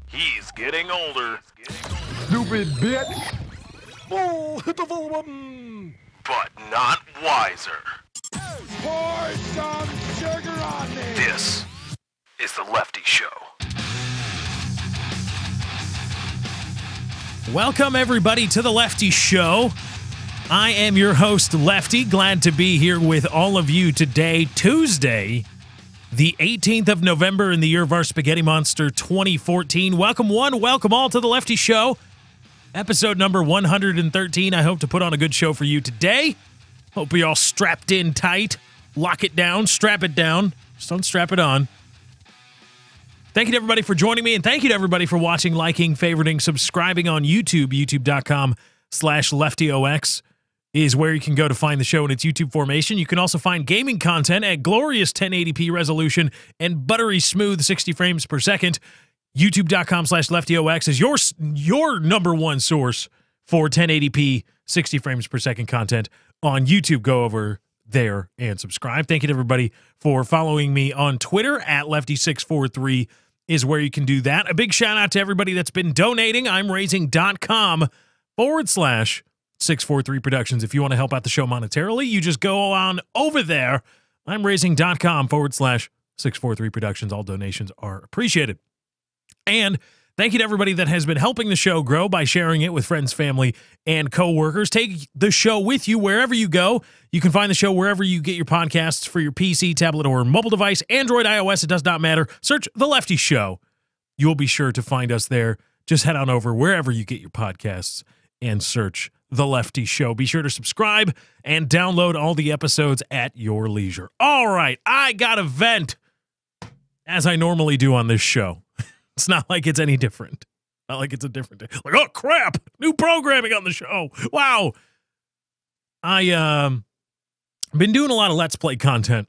He's getting older. Stupid bitch! Oh, hit the volume button! But not wiser. Pour some sugar on me! This is The Lefty Show. Welcome, everybody, to The Lefty Show. I am your host, Lefty. Glad to be here with all of you today, Tuesday, the 18th of November in the year of our Spaghetti Monster 2014. Welcome one, welcome all to The Lefty Show. Episode number 113. I hope to put on a good show for you today. Hope you're all strapped in tight. Lock it down, strap it down. Just don't strap it on. Thank you to everybody for joining me, and thank you to everybody for watching, liking, favoriting, subscribing on YouTube. YouTube.com/LeftyOX is where you can go to find the show in its YouTube formation. You can also find gaming content at glorious 1080p resolution and buttery smooth 60 frames per second. YouTube.com/LeftyOX is your number one source for 1080p 60 frames per second content on YouTube. Go over there and subscribe. Thank you to everybody for following me on Twitter at Lefty643 is where you can do that. A big shout out to everybody that's been donating. I'm raising.com/643 Productions. If you want to help out the show monetarily, you just go on over there. I'm raising.com/643 Productions. All donations are appreciated. And thank you to everybody that has been helping the show grow by sharing it with friends, family, and coworkers. Take the show with you wherever you go. You can find the show wherever you get your podcasts for your PC, tablet, or mobile device. Android, iOS, it does not matter. Search The Lefty Show. You'll be sure to find us there. Just head on over wherever you get your podcasts and search The Lefty Show. Be sure to subscribe and download all the episodes at your leisure. All right, I got a vent, as I normally do on this show. It's not like it's any different. Not like it's a different day. Like, oh, crap, new programming on the show. Wow. Been doing a lot of Let's Play content.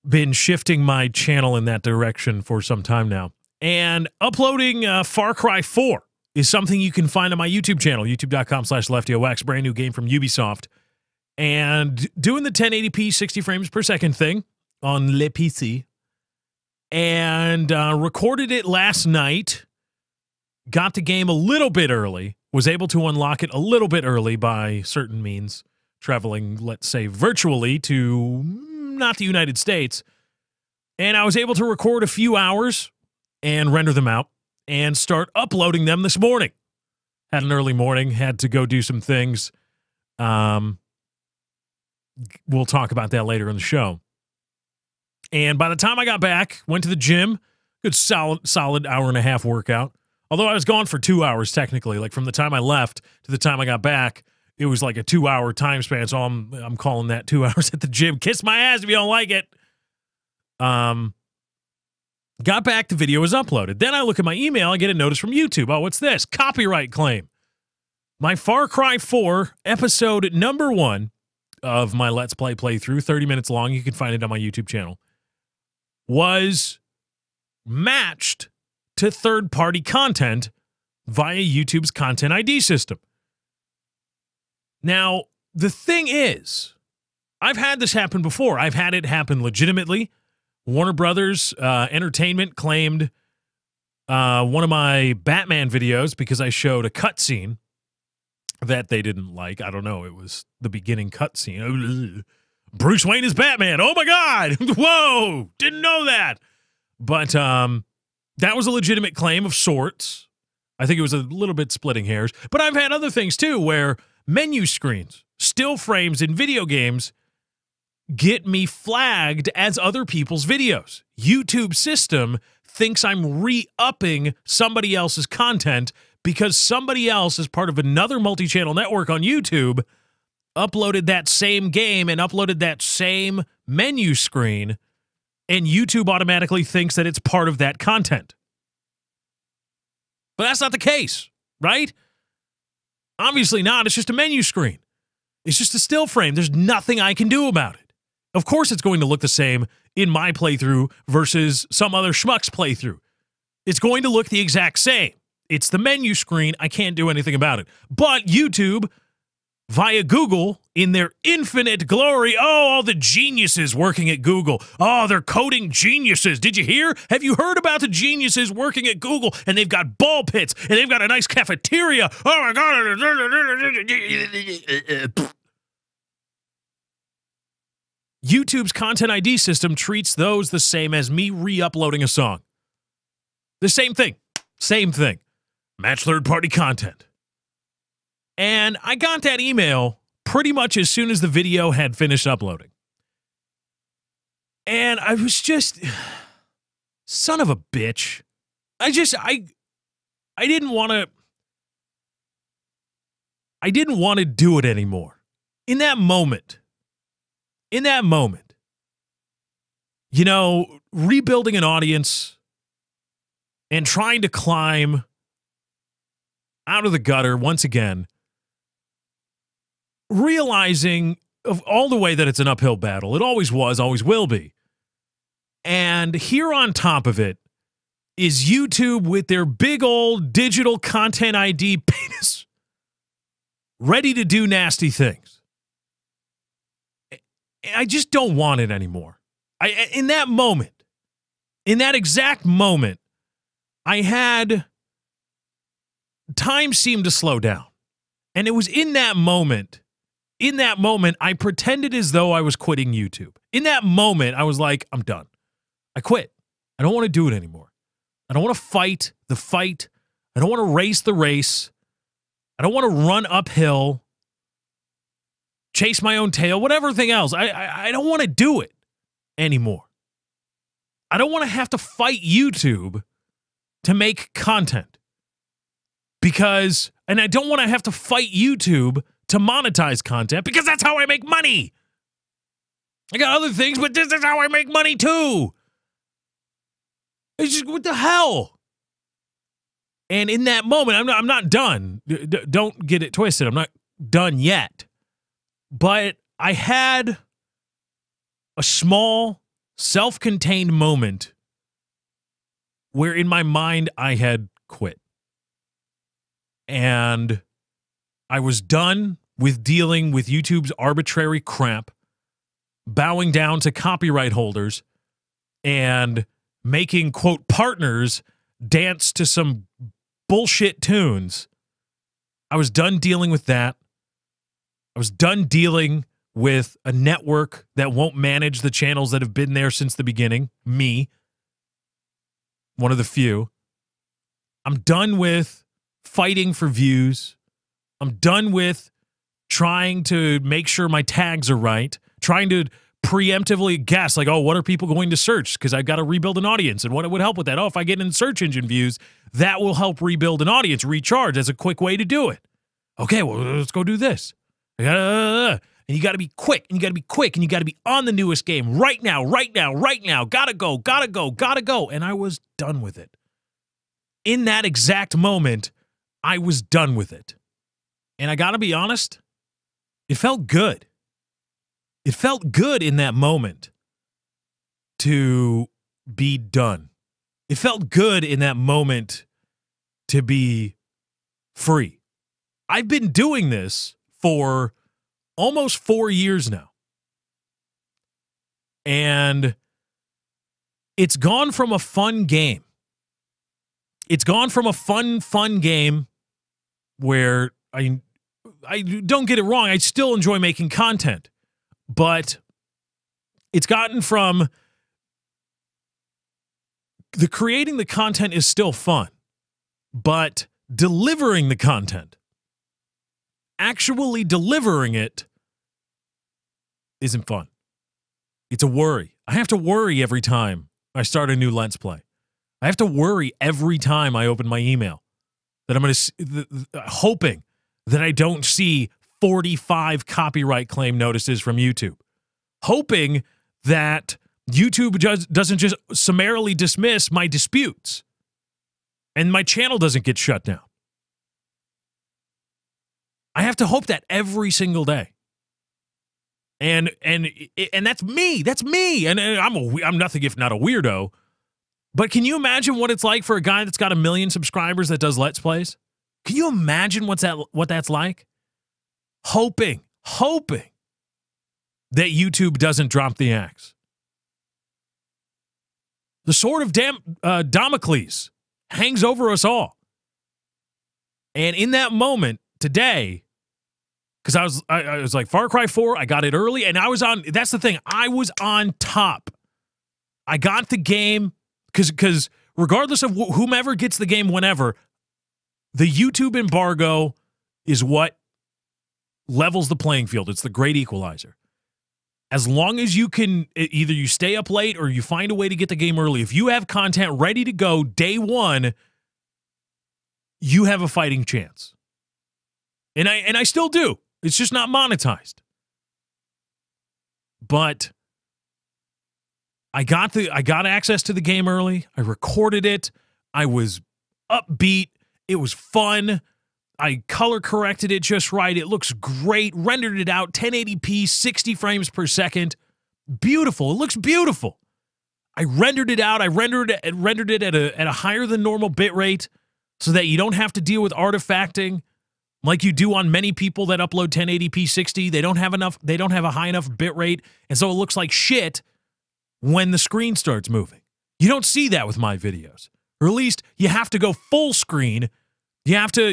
Been shifting my channel in that direction for some time now. And uploading Far Cry 4 is something you can find on my YouTube channel, youtube.com/LeftyOX, brand new game from Ubisoft. And doing the 1080p 60 frames per second thing on Le PC. And recorded it last night. Got the game a little bit early. Was able to unlock it a little bit early by certain means. Traveling, let's say, virtually to not the United States. And I was able to record a few hours and render them out and start uploading them this morning. Had an early morning. Had to go do some things. We'll talk about that later in the show. And by the time I got back, went to the gym, good solid hour and a half workout. Although I was gone for 2 hours technically, like from the time I left to the time I got back, it was like a 2-hour time span. So I'm calling that 2 hours at the gym. Kiss my ass if you don't like it. Got back, the video was uploaded. Then I look at my email, I get a notice from YouTube. Oh, what's this? Copyright claim. My Far Cry 4 episode number 1 of my Let's Play playthrough, 30 minutes long. You can find it on my YouTube channel. Was matched to third-party content via YouTube's Content ID system. Now, the thing is, I've had this happen before. I've had it happen legitimately. Warner Brothers Entertainment claimed one of my Batman videos because I showed a cutscene that they didn't like. I don't know. It was the beginning cutscene. Bruce Wayne is Batman. Oh, my God. Whoa. Didn't know that. But that was a legitimate claim of sorts. I think it was a little bit splitting hairs. But I've had other things, too, where menu screens, still frames in video games get me flagged as other people's videos. YouTube system thinks I'm re-upping somebody else's content because somebody else, as part of another multi-channel network on YouTube, uploaded that same game and uploaded that same menu screen, and YouTube automatically thinks that it's part of that content. But that's not the case, right? Obviously not. It's just a menu screen. It's just a still frame. There's nothing I can do about it. Of course it's going to look the same in my playthrough versus some other schmuck's playthrough. It's going to look the exact same. It's the menu screen. I can't do anything about it. But YouTube via Google in their infinite glory. Oh, all the geniuses working at Google. Oh, they're coding geniuses. Did you hear? Have you heard about the geniuses working at Google? And they've got ball pits, and they've got a nice cafeteria. Oh, my God. YouTube's Content ID system treats those the same as me re-uploading a song. The same thing. Same thing. Match third-party content. And I got that email pretty much as soon as the video had finished uploading. And I was just, son of a bitch. I didn't want to do it anymore. In that moment, you know, rebuilding an audience and trying to climb out of the gutter once again, realizing of all the way that it's an uphill battle. It always was, always will be. And here on top of it is YouTube with their big old digital content ID penis ready to do nasty things. I just don't want it anymore. In that moment, in that exact moment, time seemed to slow down. And it was in that moment, I pretended as though I was quitting YouTube. In that moment, I was like, I'm done. I quit. I don't want to do it anymore. I don't want to fight the fight. I don't want to race the race. I don't want to run uphill, chase my own tail, whatever thing else. I don't want to do it anymore. I don't want to have to fight YouTube to make content. And I don't want to have to fight YouTube to monetize content, because that's how I make money. I got other things, but this is how I make money too. It's just, what the hell? And in that moment, I'm not done. Don't get it twisted. I'm not done yet. But I had a small, self-contained moment where in my mind I had quit. And I was done with dealing with YouTube's arbitrary crap, bowing down to copyright holders, and making, quote, partners dance to some bullshit tunes. I was done dealing with that. I was done dealing with a network that won't manage the channels that have been there since the beginning. Me. One of the few. I'm done with fighting for views. I'm done with trying to make sure my tags are right, trying to preemptively guess, like, oh, what are people going to search? Because I've got to rebuild an audience. And what would help with that? Oh, if I get in search engine views, that will help rebuild an audience, recharge. That's a quick way to do it. Okay, well, let's go do this. And you got to be quick, and you got to be quick, and you got to be on the newest game right now, right now, right now. Gotta go, gotta go, gotta go. And I was done with it. In that exact moment, I was done with it. And I got to be honest, it felt good. It felt good in that moment to be done. It felt good in that moment to be free. I've been doing this for almost 4 years now. And it's gone from a fun game. It's gone from a fun game where I don't get it wrong, I still enjoy making content. But it's gotten from the creating the content is still fun, but delivering the content, actually delivering it, isn't fun. It's a worry. I have to worry every time I start a new Let's Play. I have to worry every time I open my email that I'm going to, hoping that I don't see 45 copyright claim notices from YouTube. Hoping that YouTube doesn't just summarily dismiss my disputes and my channel doesn't get shut down. I have to hope that every single day. And that's me. That's me. And I'm nothing if not a weirdo. But can you imagine what it's like for a guy that's got 1 million subscribers that does Let's Plays? Can you imagine what that's like? hoping that YouTube doesn't drop the axe. The sword of Damocles hangs over us all. And in that moment today, because I was like, Far Cry 4, I got it early, and that's the thing, I was on top. I got the game, because regardless of whomever gets the game whenever, the YouTube embargo is what levels the playing field. It's the great equalizer. As long as you can, either you stay up late or you find a way to get the game early, if you have content ready to go day one, you have a fighting chance. And I still do. It's just not monetized. But I got access to the game early. I recorded it. I was upbeat. It was fun. I color corrected it just right. It looks great. Rendered it out 1080p, 60 frames per second. Beautiful. It looks beautiful. I rendered it out. I rendered it at a higher than normal bit rate so that you don't have to deal with artifacting like you do on many people that upload 1080p 60. They don't have a high enough bit rate, and so it looks like shit when the screen starts moving. You don't see that with my videos. Or at least you have to go full screen. You have to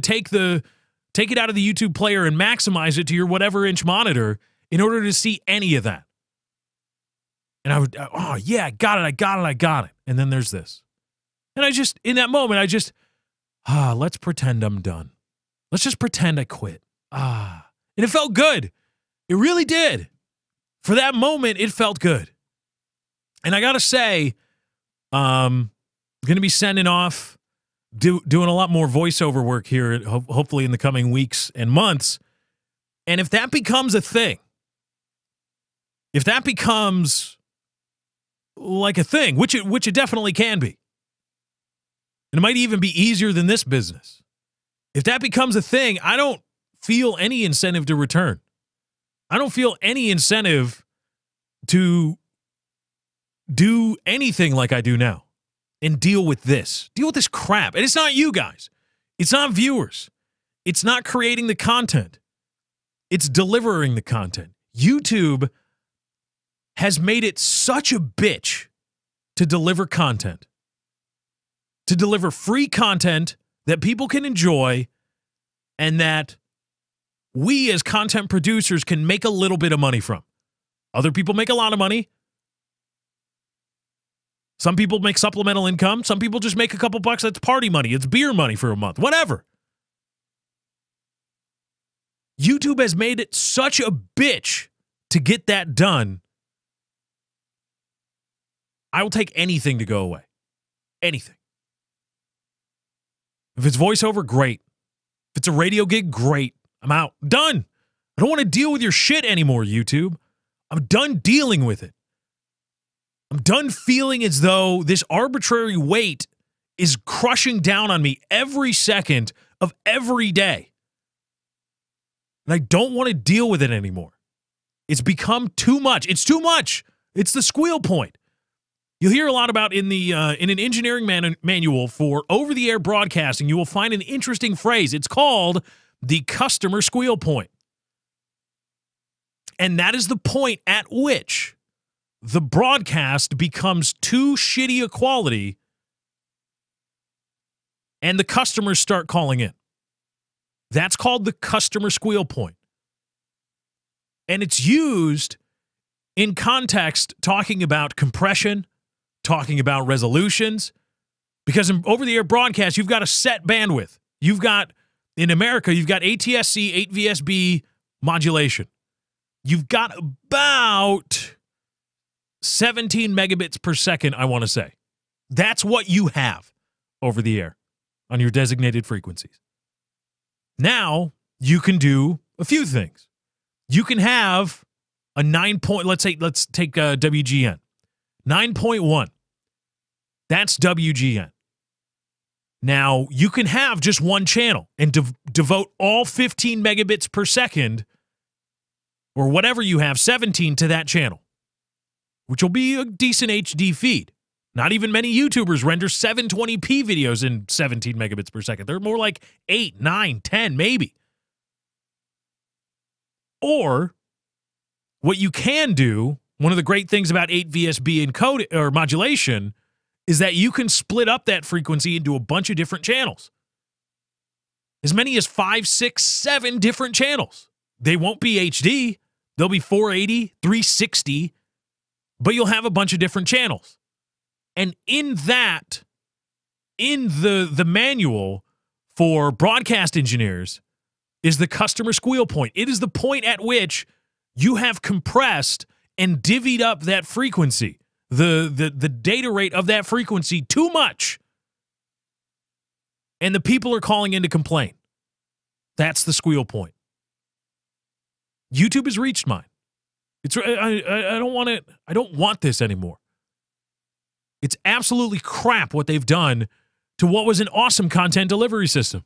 take it out of the YouTube player and maximize it to your whatever inch monitor in order to see any of that. And I got it. And then there's this. And in that moment, let's pretend I'm done. Let's just pretend I quit. And it felt good. It really did. For that moment, it felt good. And I got to say, I'm going to be sending off, doing a lot more voiceover work here, hopefully in the coming weeks and months. And if that becomes a thing, if that becomes like a thing, which it definitely can be, and it might even be easier than this business. If that becomes a thing, I don't feel any incentive to return. I don't feel any incentive to do anything like I do now and deal with this crap. And it's not you guys. It's not viewers. It's not creating the content. It's delivering the content. YouTube has made it such a bitch to deliver content, to deliver free content that people can enjoy and that we as content producers can make a little bit of money from. Other people make a lot of money. Some people make supplemental income. Some people just make a couple bucks. That's party money. It's beer money for a month. Whatever. YouTube has made it such a bitch to get that done. I will take anything to go away. Anything. If it's voiceover, great. If it's a radio gig, great. I'm out. Done. I don't want to deal with your shit anymore, YouTube. I'm done dealing with it. I'm done feeling as though this arbitrary weight is crushing down on me every second of every day. And I don't want to deal with it anymore. It's become too much. It's too much. It's the squeal point. You'll hear a lot about in an engineering manual for over-the-air broadcasting, you will find an interesting phrase. It's called the customer squeal point. And that is the point at which the broadcast becomes too shitty a quality and the customers start calling in. That's called the customer squeal point. And it's used in context talking about compression, talking about resolutions, because in over-the-air broadcast, you've got a set bandwidth. In America, you've got ATSC 8VSB modulation. You've got about 17 megabits per second, I want to say. That's what you have over the air on your designated frequencies. Now, you can do a few things. You can have a 9 point, let's take WGN. 9.1. That's WGN. Now, you can have just one channel and devote all 15 megabits per second or whatever you have, 17 to that channel, which will be a decent HD feed. Not even many YouTubers render 720p videos in 17 megabits per second. They're more like 8, 9, 10, maybe. Or what you can do, one of the great things about 8 VSB encode or modulation is that you can split up that frequency into a bunch of different channels. As many as 5, 6, 7 different channels. They won't be HD. They'll be 480, 360, but you'll have a bunch of different channels. And in that, in the manual for broadcast engineers is the customer squeal point. It is the point at which you have compressed and divvied up that frequency, the data rate of that frequency too much. And the people are calling in to complain. That's the squeal point. YouTube has reached mine. I don't want it. I don't want this anymore. It's absolutely crap what they've done to what was an awesome content delivery system.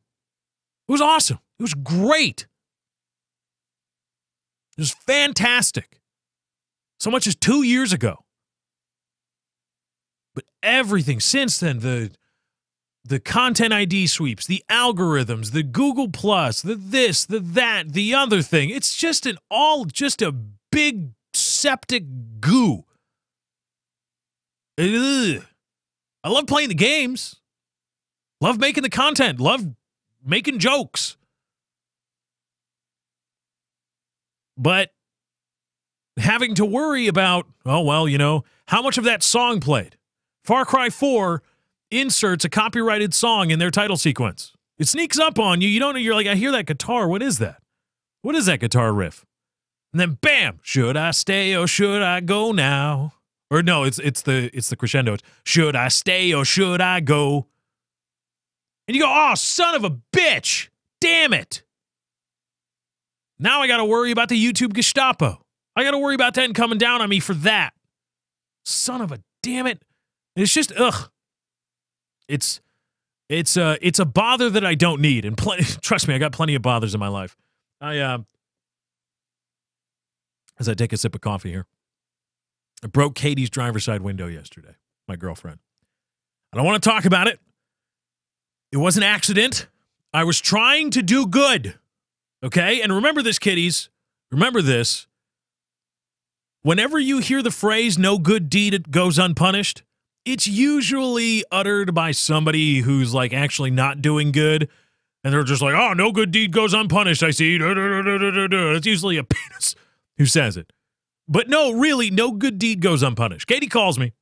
It was awesome. It was great. It was fantastic. So much as 2 years ago. But everything since then, the content ID sweeps, the algorithms, the Google Plus, the this, the that, the other thing. It's just just a big septic goo. Ugh. I love playing the games. Love making the content. Love making jokes. But having to worry about, oh, well, you know, how much of that song played? Far Cry 4 inserts a copyrighted song in their title sequence. It sneaks up on you. You don't know. You're like, I hear that guitar. What is that? What is that guitar riff? And then bam, should I stay or should I go now? Or no, it's the crescendo. It's, should I stay or should I go? And you go, oh, son of a bitch. Damn it. Now I got to worry about the YouTube Gestapo. I got to worry about that coming down on me for that. Son of a damn it. It's just, ugh. It's a bother that I don't need. And trust me, I got plenty of bothers in my life. As I take a sip of coffee here, I broke Katie's driver's side window yesterday, my girlfriend. I don't want to talk about it. It was an accident. I was trying to do good. Okay? And remember this, kiddies. Remember this. Whenever you hear the phrase, no good deed goes unpunished, it's usually uttered by somebody who's like actually not doing good. And they're just like, oh, no good deed goes unpunished, I see. It's usually a penis who says it. But no, really, no good deed goes unpunished. Katie calls me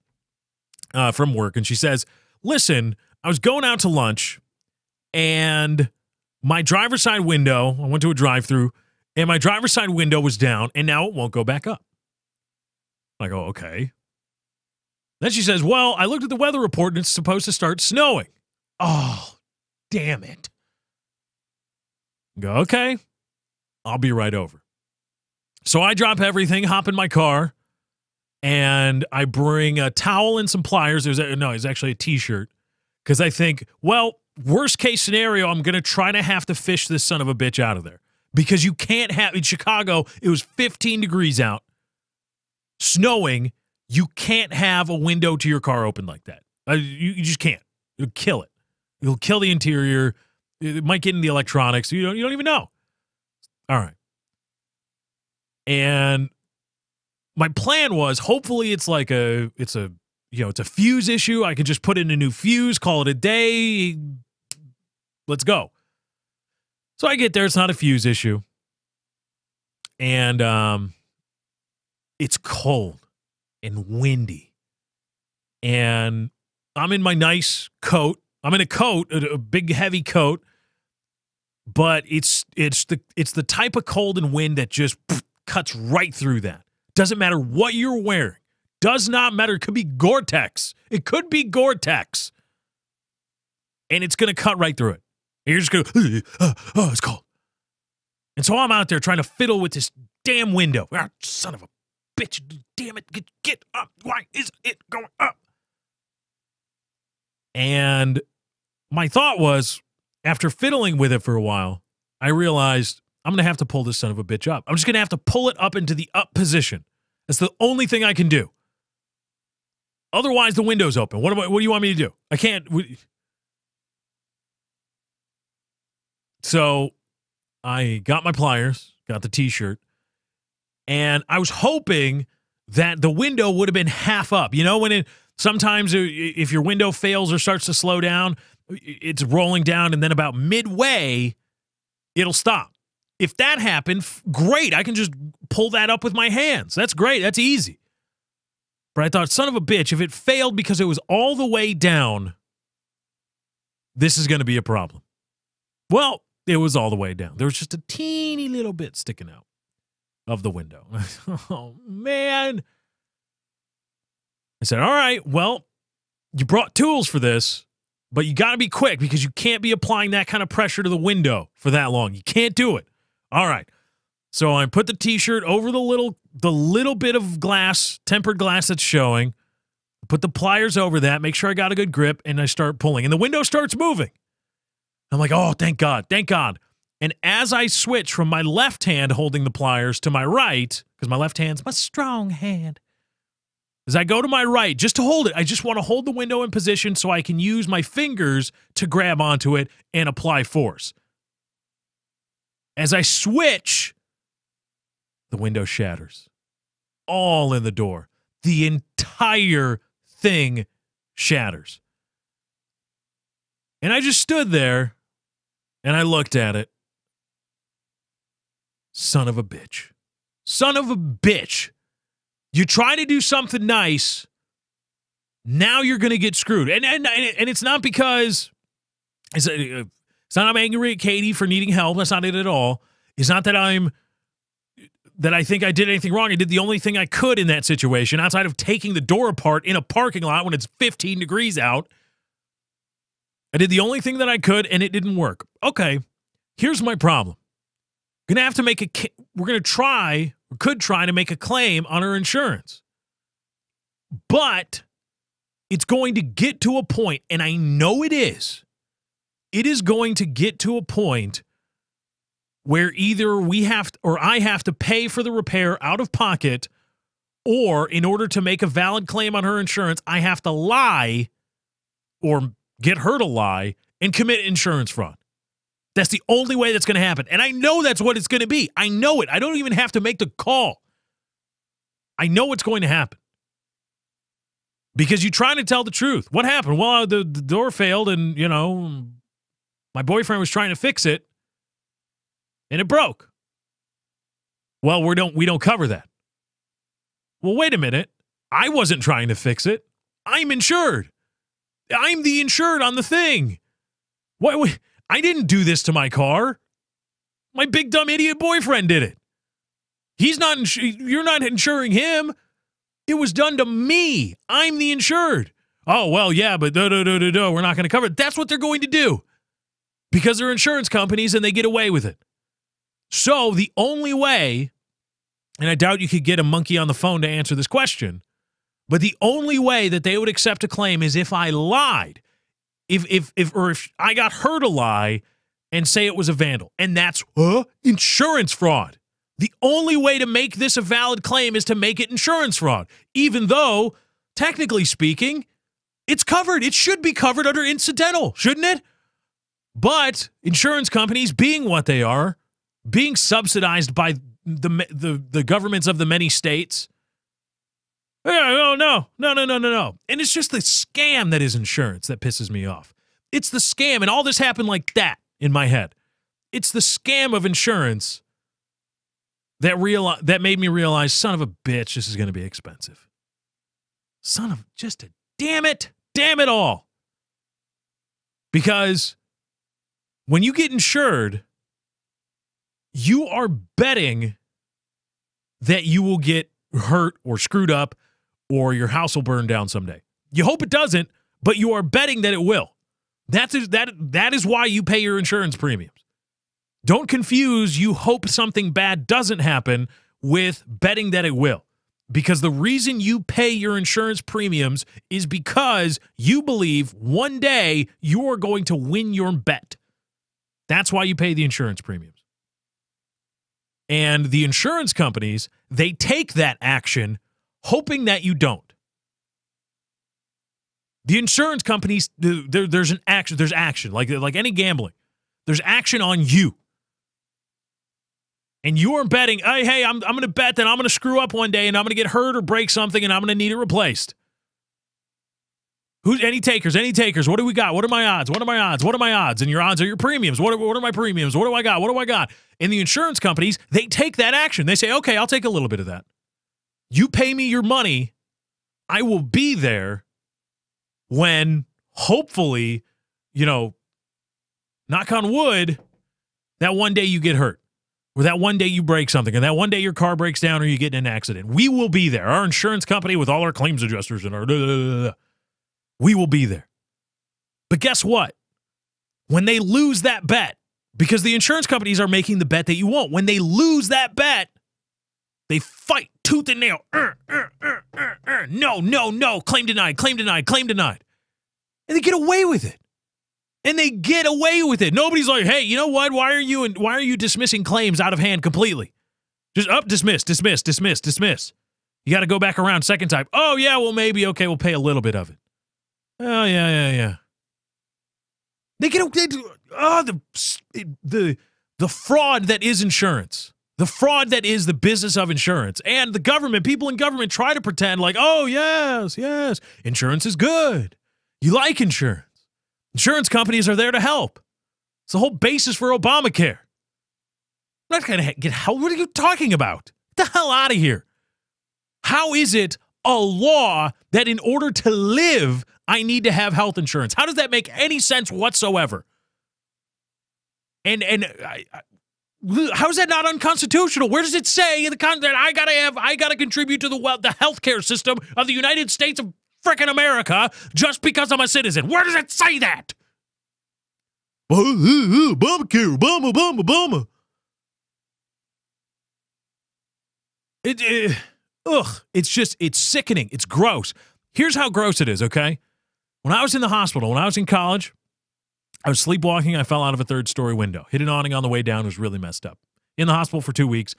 from work, and she says, listen, I was going out to lunch, and my driver's side window, I went to a drive-thru, and my driver's side window was down, and now it won't go back up. I go, okay. Then she says, well, I looked at the weather report, and it's supposed to start snowing. Oh, damn it. I go, okay, I'll be right over. So I drop everything, hop in my car, and I bring a towel and some pliers. It's actually a T-shirt. Because I think, well, worst case scenario, I'm going to try to have to fish this son of a bitch out of there. Because you can't have, in Chicago, it was 15 degrees out, snowing. You can't have a window to your car open like that. You just can't. It'll kill it. It'll kill the interior. It might get in the electronics. You don't even know. All right. And my plan was, hopefully it's a fuse issue. I can just put in a new fuse, call it a day. Let's go. So I get there. It's not a fuse issue. And it's cold and windy. And I'm in my nice coat. I'm in a coat, a big heavy coat. But it's the type of cold and wind that just cuts right through that. Doesn't matter what you're wearing. Does not matter. It could be Gore-Tex. It could be Gore-Tex. And it's going to cut right through it. And you're just going to, oh, it's cold. And so I'm out there trying to fiddle with this damn window. Ah, son of a bitch. Damn it. Get up. Why is it going up? And my thought was, after fiddling with it for a while, I realized I'm going to have to pull this son of a bitch up. I'm just going to have to pull it up into the up position. That's the only thing I can do. Otherwise, the window's open. What do you want me to do? I can't. So I got my pliers, got the T-shirt, And I was hoping that the window would have been half up. You know, when sometimes if your window fails or starts to slow down, it's rolling down, and then about midway, it'll stop. If that happened, great. I can just pull that up with my hands. That's great. That's easy. But I thought, son of a bitch, if it failed because it was all the way down, this is going to be a problem. Well, it was all the way down. There was just a teeny little bit sticking out of the window. Oh, man. I said, all right, well, you brought tools for this, but you got to be quick because you can't be applying that kind of pressure to the window for that long. You can't do it. All right. So I put the T-shirt over the little bit of glass, tempered glass that's showing, put the pliers over that, make sure I got a good grip, and I start pulling. And the window starts moving. I'm like, oh, thank God, thank God. And as I switch from my left hand holding the pliers to my right, because my left hand's my strong hand, as I go to my right, just to hold it, I just want to hold the window in position so I can use my fingers to grab onto it and apply force. As I switch, the window shatters. All in the door. The entire thing shatters. And I just stood there and I looked at it. Son of a bitch. Son of a bitch. You try to do something nice, now you're going to get screwed. And it's not because it's not I'm angry at Katie for needing help. That's not it at all. It's not that I think I did anything wrong. I did the only thing I could in that situation outside of taking the door apart in a parking lot when it's 15 degrees out. I did the only thing that I could, and it didn't work. Okay, here's my problem. We're going to try, or could try to make a claim on her insurance. But it's going to get to a point, and I know it is. It is going to get to a point where either I have to pay for the repair out of pocket, or in order to make a valid claim on her insurance, I have to lie or get her to lie and commit insurance fraud. That's the only way that's going to happen. And I know that's what it's going to be. I know it. I don't even have to make the call. I know what's going to happen. Because you try to tell the truth. What happened? Well, the door failed and, my boyfriend was trying to fix it and it broke. Well, we don't cover that. Well, wait a minute. I wasn't trying to fix it. I'm insured. I'm the insured on the thing. What? I didn't do this to my car. My big dumb idiot boyfriend did it. He's not. You're not insuring him. It was done to me. I'm the insured. Oh, well, yeah, but we're not going to cover it. That's what they're going to do because they're insurance companies and they get away with it. So the only way, and I doubt you could get a monkey on the phone to answer this question, but the only way that they would accept a claim is if I lied. If I got her to lie and say it was a vandal. And that's insurance fraud. The only way to make this a valid claim is to make it insurance fraud. Even though, technically speaking, it's covered. It should be covered under incidental, shouldn't it? But insurance companies, being what they are, being subsidized by the governments of the many states, no. And it's just the scam that is insurance that pisses me off. It's the scam, and all this happened like that in my head. It's the scam of insurance that made me realize, son of a bitch, this is going to be expensive. Damn it all. Because when you get insured, you are betting that you will get hurt or screwed up or your house will burn down someday. You hope it doesn't, but you are betting that it will. That is why you pay your insurance premiums. Don't confuse you hope something bad doesn't happen with betting that it will. Because the reason you pay your insurance premiums is because you believe one day you are going to win your bet. That's why you pay the insurance premiums. And the insurance companies, they take that action hoping that you don't. The insurance companies, there's action, like any gambling. There's action on you. and you're betting, hey, I'm going to bet that I'm going to screw up one day and I'm going to get hurt or break something and I'm going to need it replaced. Any takers? Any takers? What do we got? What are my odds? What are my odds? What are my odds? And your odds are your premiums. What are my premiums? What do I got? What do I got? And the insurance companies, they take that action. They say, okay, I'll take a little bit of that. You pay me your money. I will be there when hopefully, knock on wood, that one day you get hurt. Or that one day you break something, or that one day your car breaks down or you get in an accident. We will be there. Our insurance company with all our claims adjusters and our we will be there. But guess what? When they lose that bet, because the insurance companies are making the bet that you won't, when they lose that bet, they fight tooth and nail. No. Claim denied, claim denied, claim denied. And they get away with it. And they get away with it. Nobody's like, hey, you know what? Why are you dismissing claims out of hand completely? Just dismiss. You got to go back around second time. Oh, yeah, well, maybe. Okay, we'll pay a little bit of it. Oh, yeah. The fraud that is insurance. The fraud that is the business of insurance. And the government, people in government try to pretend like, oh, yes, insurance is good. You like insurance. Insurance companies are there to help. It's the whole basis for Obamacare. I'm not going to get help. What are you talking about? Get the hell out of here. How is it a law that in order to live, I need to have health insurance? How does that make any sense whatsoever? And how is that not unconstitutional? Where does it say in the that I gotta contribute to the healthcare system of the United States of frickin' America just because I'm a citizen? Where does it say that? Obamacare, Obama. It's sickening. It's gross. Here's how gross it is, okay? When I was in the hospital, when I was in college, I was sleepwalking. I fell out of a third-story window. Hit an awning on the way down. It was really messed up. In the hospital for 2 weeks.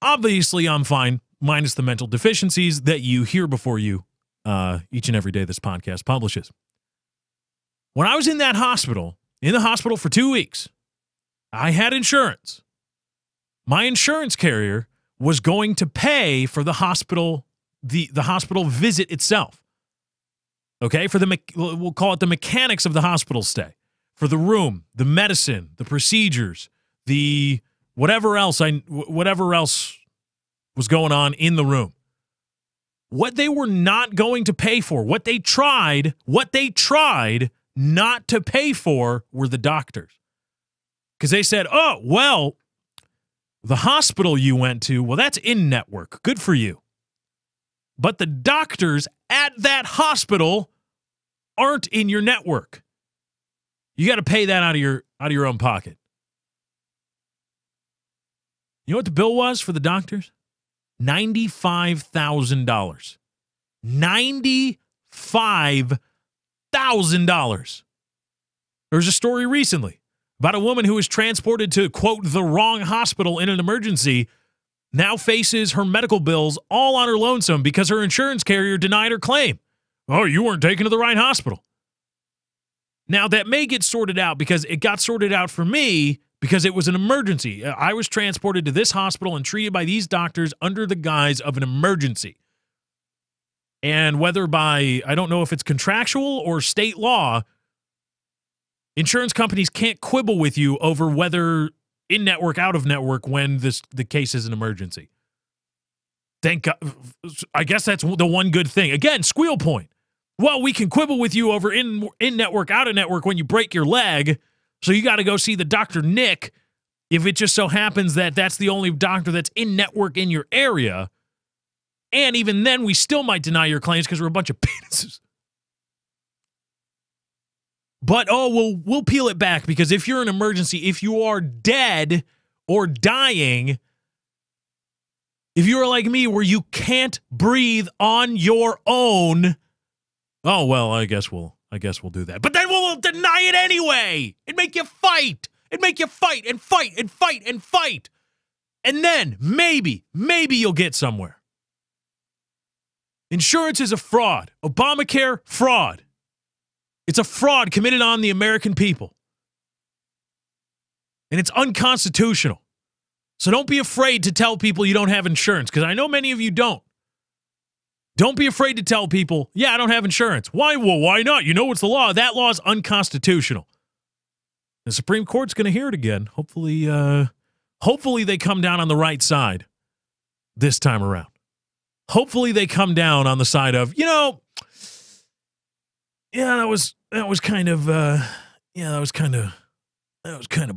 Obviously, I'm fine, minus the mental deficiencies that you hear before you each and every day this podcast publishes. When I was in the hospital for 2 weeks, I had insurance. My insurance carrier was going to pay for the hospital, the hospital visit itself. Okay, we'll call it the mechanics of the hospital stay. For the room, the medicine, the procedures, the whatever else was going on in the room. What they were not going to pay for, what they tried not to pay for were the doctors. Because they said, oh, well, the hospital you went to, well, that's in-network. Good for you. But the doctors at that hospital aren't in your network. You got to pay that out of your own pocket. You know what the bill was for the doctors? $95,000. $95,000. There was a story recently about a woman who was transported to, quote, the wrong hospital in an emergency, now faces her medical bills all on her lonesome because her insurance carrier denied her claim. Oh, you weren't taken to the right hospital. Now, that may get sorted out because it got sorted out for me because it was an emergency. I was transported to this hospital and treated by these doctors under the guise of an emergency. And whether by, I don't know if it's contractual or state law, insurance companies can't quibble with you over whether in-network, out-of-network when the case is an emergency. Thank God. I guess that's the one good thing. Again, squeal point. Well, we can quibble with you over in-network, out-of-network when you break your leg, so you got to go see the Dr. Nick if it just so happens that that's the only doctor that's in-network in your area. And even then, we still might deny your claims because we're a bunch of penises. But, we'll peel it back because if you're an emergency, if you are dead or dying, if you're like me where you can't breathe on your own, oh, well, I guess we'll do that. But then we'll deny it anyway. It'd make you fight. It'd make you fight and fight and fight and fight. And then maybe you'll get somewhere. Insurance is a fraud. Obamacare, fraud. It's a fraud committed on the American people. And it's unconstitutional. So don't be afraid to tell people you don't have insurance, because I know many of you don't. Don't be afraid to tell people, yeah, I don't have insurance. Why? Well, why not? You know what's the law? That law is unconstitutional. The Supreme Court's going to hear it again. Hopefully they come down on the right side this time around. Hopefully they come down on the side of, that was kind of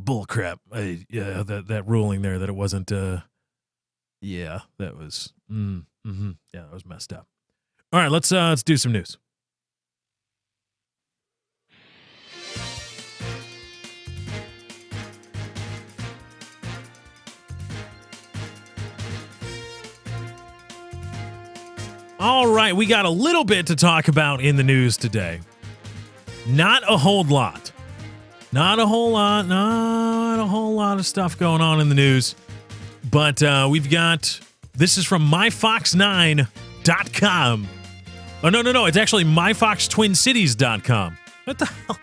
bullcrap. That ruling there that it wasn't, that was, that was messed up. All right, let's do some news. All right, we got a little bit to talk about in the news today. Not a whole lot. Not a whole lot of stuff going on in the news. But we've got, this is from myfox9.com. Oh, no, it's actually myfoxtwincities.com. What the hell?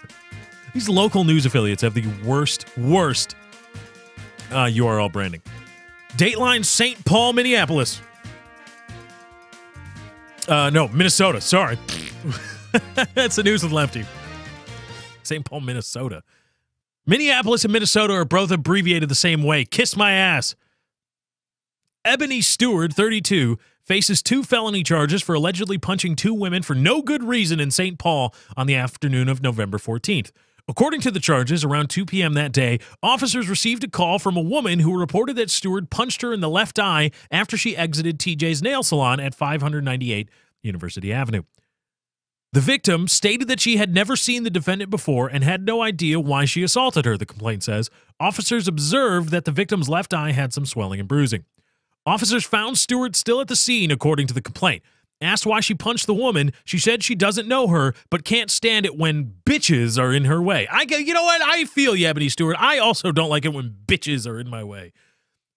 These local news affiliates have the worst URL branding. Dateline St. Paul, Minneapolis. No, Minnesota. Sorry. That's the news with Lefty. St. Paul, Minnesota. Minneapolis and Minnesota are both abbreviated the same way. Kiss my ass. Ebony Stewart, 32, faces 2 felony charges for allegedly punching 2 women for no good reason in St. Paul on the afternoon of November 14th. According to the charges, around 2 p.m. that day, officers received a call from a woman who reported that Stewart punched her in the left eye after she exited TJ's nail salon at 598 University Avenue. The victim stated that she had never seen the defendant before and had no idea why she assaulted her, the complaint says. Officers observed that the victim's left eye had some swelling and bruising. Officers found Stewart still at the scene, according to the complaint. Asked why she punched the woman, she said she doesn't know her, but can't stand it when bitches are in her way. You know what? I feel you, Ebony Stewart. I also don't like it when bitches are in my way.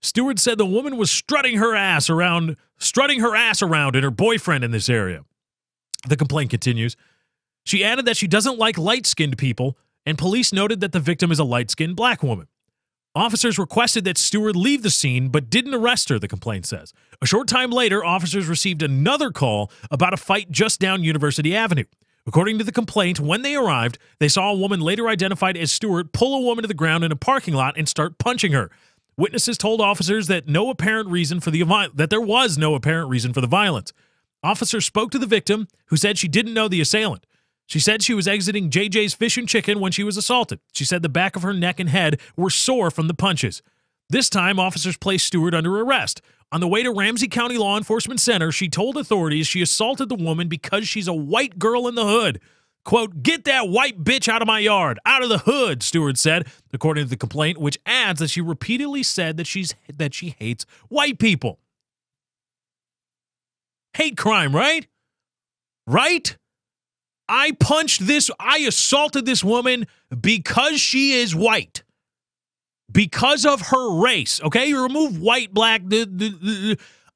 Stewart said the woman was strutting her ass around and her boyfriend in this area. The complaint continues. She added that she doesn't like light-skinned people, and police noted that the victim is a light-skinned black woman. Officers requested that Stewart leave the scene, but didn't arrest her, the complaint says. A short time later, officers received another call about a fight just down University Avenue. According to the complaint, when they arrived, they saw a woman later identified as Stewart pull a woman to the ground in a parking lot and start punching her. Witnesses told officers that there was no apparent reason for the violence. Officers spoke to the victim, who said she didn't know the assailant. She said she was exiting JJ's Fish and Chicken when she was assaulted. She said the back of her neck and head were sore from the punches. This time, officers placed Stewart under arrest. On the way to Ramsey County Law Enforcement Center, she told authorities she assaulted the woman because she's a white girl in the hood. Quote, "Get that white bitch out of my yard, out of the hood," Stewart said, according to the complaint, which adds that she repeatedly said that she hates white people. Hate crime, right? Right? I assaulted this woman because she is white. Because of her race, okay? You remove white, black.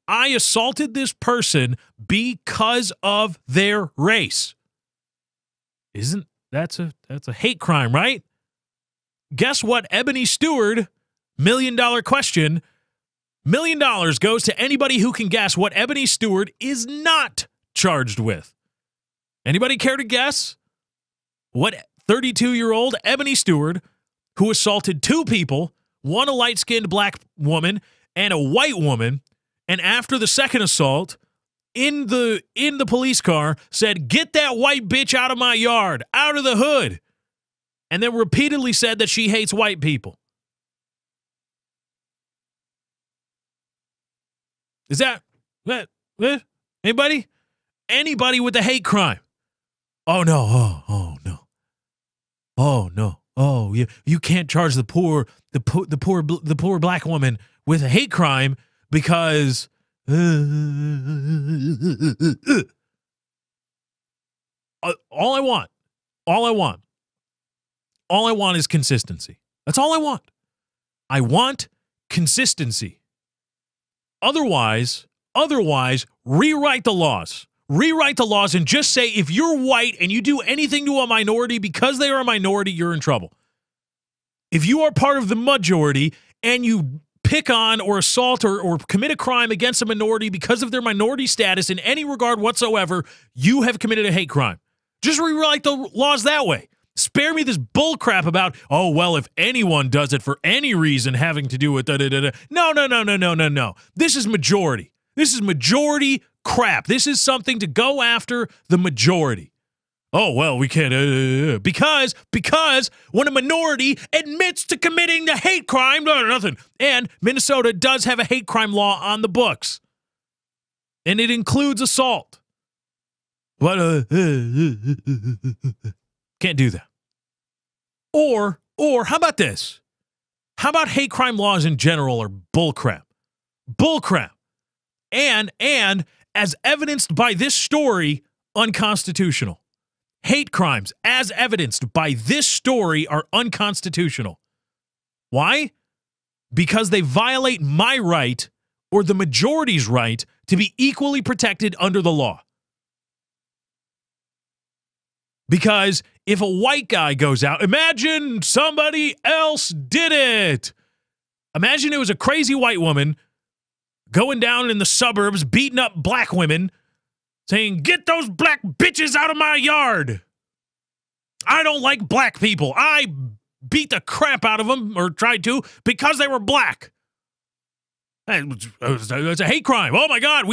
I assaulted this person because of their race. That's a hate crime, right? Guess what, Ebony Stewart? $1 million question. $1 million goes to anybody who can guess what Ebony Stewart is not charged with. Anybody care to guess what 32-year-old Ebony Stewart, who assaulted 2 people, one a light-skinned black woman and a white woman, and after the second assault, in the police car, said, "Get that white bitch out of my yard, out of the hood," and then repeatedly said that she hates white people? Is that anybody? Anybody with a hate crime? Oh no! Oh no! Oh no! Oh, you can't charge the poor black woman with a hate crime because all I want is consistency. That's all I want. I want consistency. Otherwise, rewrite the laws. Rewrite the laws and just say if you're white and you do anything to a minority because they are a minority, you're in trouble. If you are part of the majority and you pick on or assault or commit a crime against a minority because of their minority status in any regard whatsoever, you have committed a hate crime. Just rewrite the laws that way. Spare me this bull crap about, oh, well, if anyone does it for any reason having to do with da-da-da-da. No. This is majority. This is majority crap. This is something to go after the majority. Oh, well, we can't, because when a minority admits to committing the hate crime, nothing. And Minnesota does have a hate crime law on the books. And it includes assault. But, can't do that. Or how about this? How about hate crime laws in general are bullcrap? Bullcrap. And as evidenced by this story, unconstitutional. Hate crimes, as evidenced by this story, are unconstitutional. Why? Because they violate my right, or the majority's right, to be equally protected under the law. Because if a white guy goes out, imagine somebody else did it. Imagine it was a crazy white woman going down in the suburbs, beating up black women, saying, get those black bitches out of my yard. I don't like black people. I beat the crap out of them, or tried to, because they were black. It's a hate crime. Oh my God,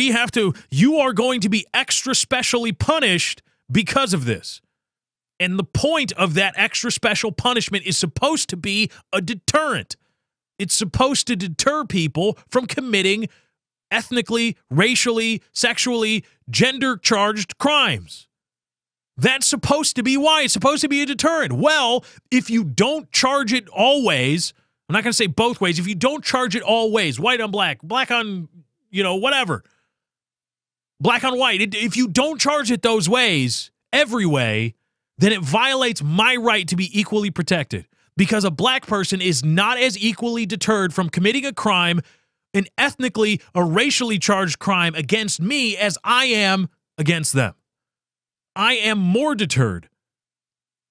you are going to be extra specially punished because of this. And the point of that extra special punishment is supposed to be a deterrent. It's supposed to deter people from committing ethnically, racially, sexually, gender-charged crimes. That's supposed to be why. It's supposed to be a deterrent. Well, if you don't charge it always, I'm not going to say both ways, if you don't charge it all ways, white on black, black on, whatever, black on white, if you don't charge it those ways, every way, then it violates my right to be equally protected, because a black person is not as equally deterred from committing a crime, an ethnically or racially charged crime against me, as I am against them. I am more deterred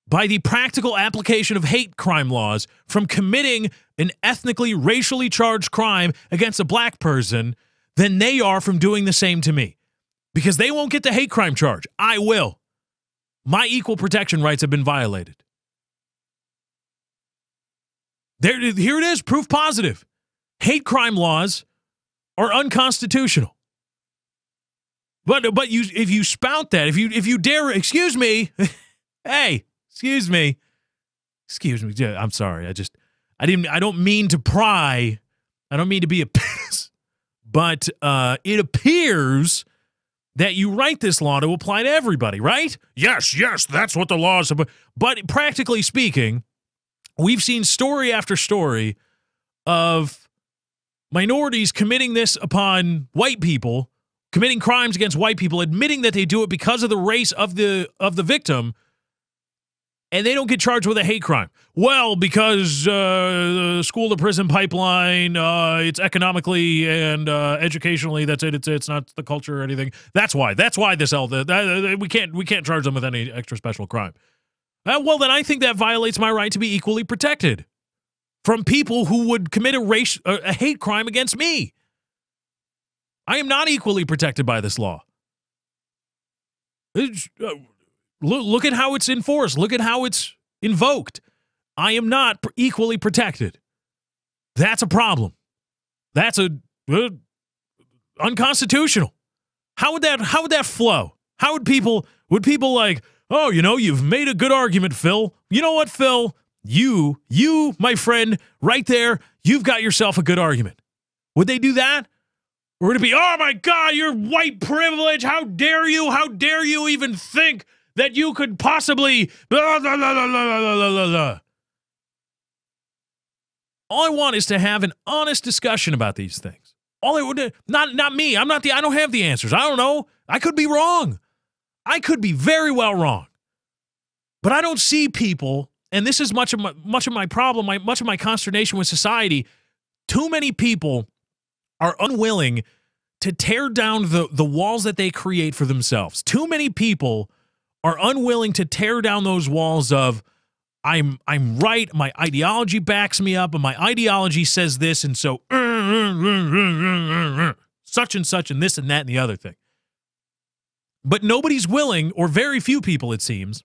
by the practical application of hate crime laws from committing an ethnically, racially charged crime against a black person than they are from doing the same to me. Because they won't get the hate crime charge. I will. My equal protection rights have been violated. Here it is, proof positive. Hate crime laws are unconstitutional. But if you spout that, if you dare, excuse me, hey, excuse me, I'm sorry, I don't mean to pry, I don't mean to be a piss, but it appears that you write this law to apply to everybody, right? Yes, that's what the law is about. But practically speaking, we've seen story after story of minorities committing this upon white people, committing crimes against white people, admitting that they do it because of the race of the victim, and they don't get charged with a hate crime. Well, because the school-to-prison pipeline, it's economically and educationally, that's it. It's not the culture or anything. That's why this we can't charge them with any extra special crime. Well, then I think that violates my right to be equally protected from people who would commit a hate crime against me. I am not equally protected by this law. Look at how it's enforced. Look at how it's invoked. I am not equally protected. That's a problem. That's unconstitutional. How would that flow? How would people like, oh, you've made a good argument, Phil. You know what, Phil? You, my friend, right there, you've got yourself a good argument. Would they do that? Or would it be, oh my God, you're white privilege. How dare you? How dare you even think that you could possibly blah, blah, blah, blah, blah, blah, blah. All I want is to have an honest discussion about these things. All I would, not me. I don't have the answers. I don't know. I could be wrong. I could be very well wrong. But I don't see people, and this is much of my problem, much of my consternation with society. Too many people are unwilling to tear down the walls that they create for themselves. Too many people are unwilling to tear down those walls of, I'm right, my ideology backs me up, and my ideology says this, and so such and such and this and that and the other thing. But nobody's willing, or very few people, it seems,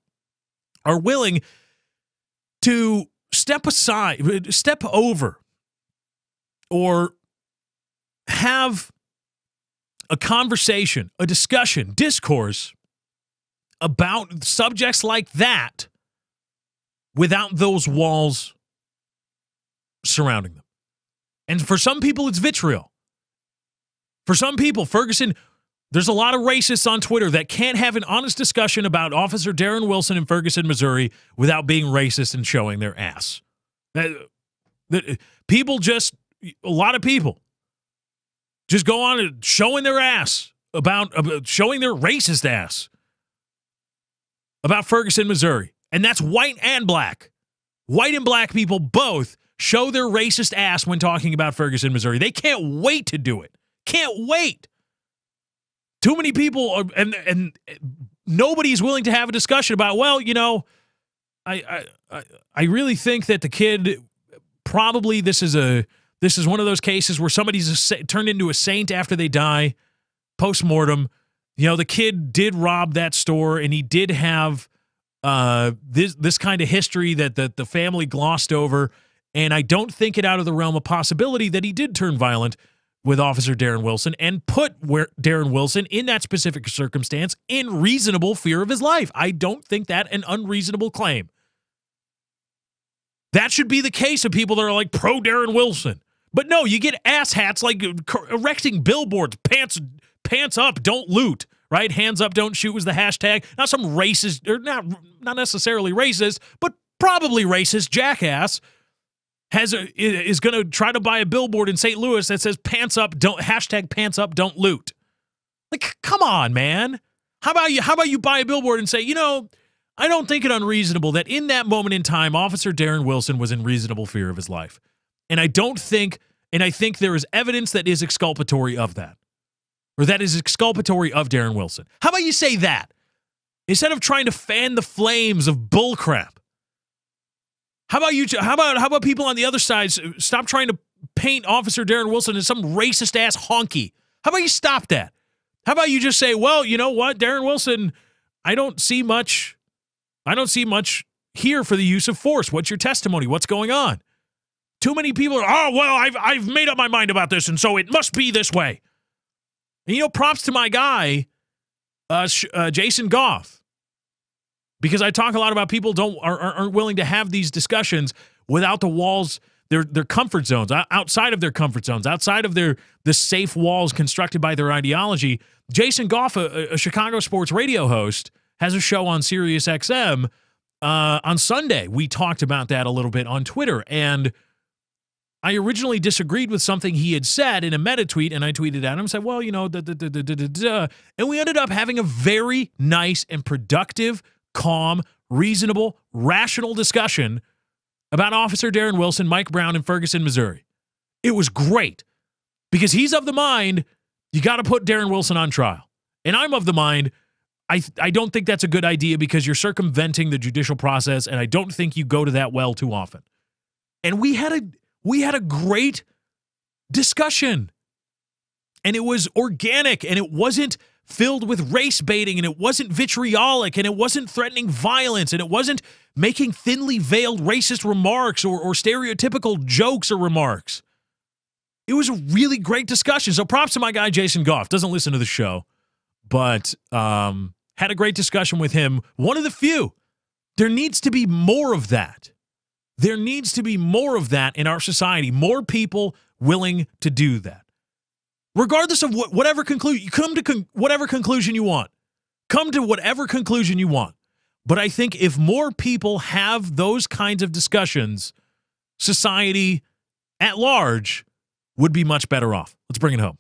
are willing to step aside, step over, or have a conversation, a discussion, discourse about subjects like that without those walls surrounding them. And for some people, it's vitriol. For some people, Ferguson, there's a lot of racists on Twitter that can't have an honest discussion about Officer Darren Wilson in Ferguson, Missouri without being racist and showing their ass. People just, a lot of people just go on and showing their ass about showing their racist ass about Ferguson, Missouri. And that's white and black. White and black people both show their racist ass when talking about Ferguson, Missouri. They can't wait to do it. Can't wait. Too many people are, and nobody's willing to have a discussion about, well, you know, I really think that the kid probably this is one of those cases where somebody's turned into a saint after they die, post-mortem. You know, the kid did rob that store, and he did have this kind of history that the family glossed over, and I don't think it out of the realm of possibility that he did turn violent with Officer Darren Wilson and put Darren Wilson in that specific circumstance in reasonable fear of his life. I don't think that an unreasonable claim. That should be the case of people that are like pro Darren Wilson. But no, you get asshats like erecting billboards, pants up, don't loot, right? Hands up, don't shoot was the hashtag. Not some racist, or not necessarily racist, but probably racist jackass is going to try to buy a billboard in St. Louis that says pants up, don't loot. Like, come on, man. How about you buy a billboard and say, you know, I don't think it unreasonable that in that moment in time, Officer Darren Wilson was in reasonable fear of his life. And I think there is evidence that is exculpatory of that. Or that is exculpatory of Darren Wilson. How about you say that? Instead of trying to fan the flames of bullcrap. How about people on the other side stop trying to paint Officer Darren Wilson as some racist ass honky? How about you stop that? How about you just say, well, you know what, Darren Wilson, I don't see much here for the use of force. What's your testimony? What's going on? Too many people are, oh, well, I've made up my mind about this, and so it must be this way. And, you know, props to my guy, Jason Goff, because I talk a lot about people aren't willing to have these discussions without the walls, their comfort zones, outside of their comfort zones, outside of the safe walls constructed by their ideology. Jason Goff, a Chicago sports radio host, has a show on Sirius XM on Sunday. We talked about that a little bit on Twitter, and I originally disagreed with something he had said in a meta tweet, and I tweeted at him and said, well, you know, and we ended up having a very nice and productive, calm, reasonable, rational discussion about Officer Darren Wilson, Mike Brown, and Ferguson, Missouri. It was great because he's of the mind you got to put Darren Wilson on trial. And I'm of the mind I don't think that's a good idea because you're circumventing the judicial process, and I don't think you go to that well too often. And we had a great discussion, and it was organic, and it wasn't filled with race baiting, and it wasn't vitriolic, and it wasn't threatening violence, and it wasn't making thinly veiled racist remarks or stereotypical jokes or remarks. It was a really great discussion. So props to my guy, Jason Goff. Doesn't listen to the show, but had a great discussion with him. One of the few. There needs to be more of that. There needs to be more of that in our society. More people willing to do that. Regardless of whatever conclusion, you come to whatever conclusion you want. Come to whatever conclusion you want. But I think if more people have those kinds of discussions, society at large would be much better off. Let's bring it home.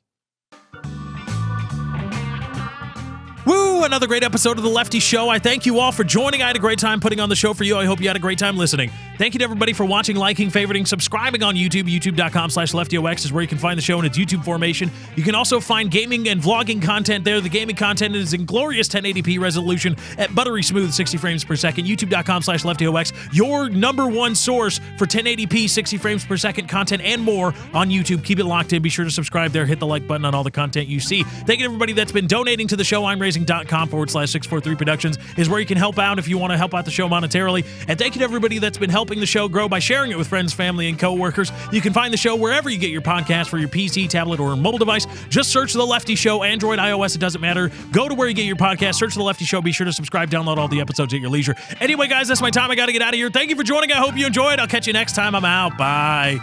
Woo! another great episode of The Lefty Show. I thank you all for joining. I had a great time putting on the show for you. I hope you had a great time listening. Thank you to everybody for watching, liking, favoriting, subscribing on YouTube. YouTube.com/LeftyOX is where you can find the show in its YouTube formation. You can also find gaming and vlogging content there. The gaming content is in glorious 1080p resolution at buttery smooth 60 frames per second. YouTube.com/LeftyOX, your number one source for 1080p 60 frames per second content and more on YouTube. Keep it locked in. Be sure to subscribe there. Hit the like button on all the content you see. Thank you to everybody that's been donating to the show. I'mRaising.com/643 Productions is where you can help out if you want to help out the show monetarily. And thank you to everybody that's been helping the show grow by sharing it with friends, family, and coworkers. You can find the show wherever you get your podcast for your PC, tablet, or mobile device. Just search The Lefty Show, Android, iOS, it doesn't matter. Go to where you get your podcast, search The Lefty Show. Be sure to subscribe, download all the episodes at your leisure. Anyway, guys, that's my time. I got to get out of here. Thank you for joining. I hope you enjoyed. I'll catch you next time. I'm out. Bye.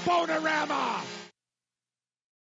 Bonerama!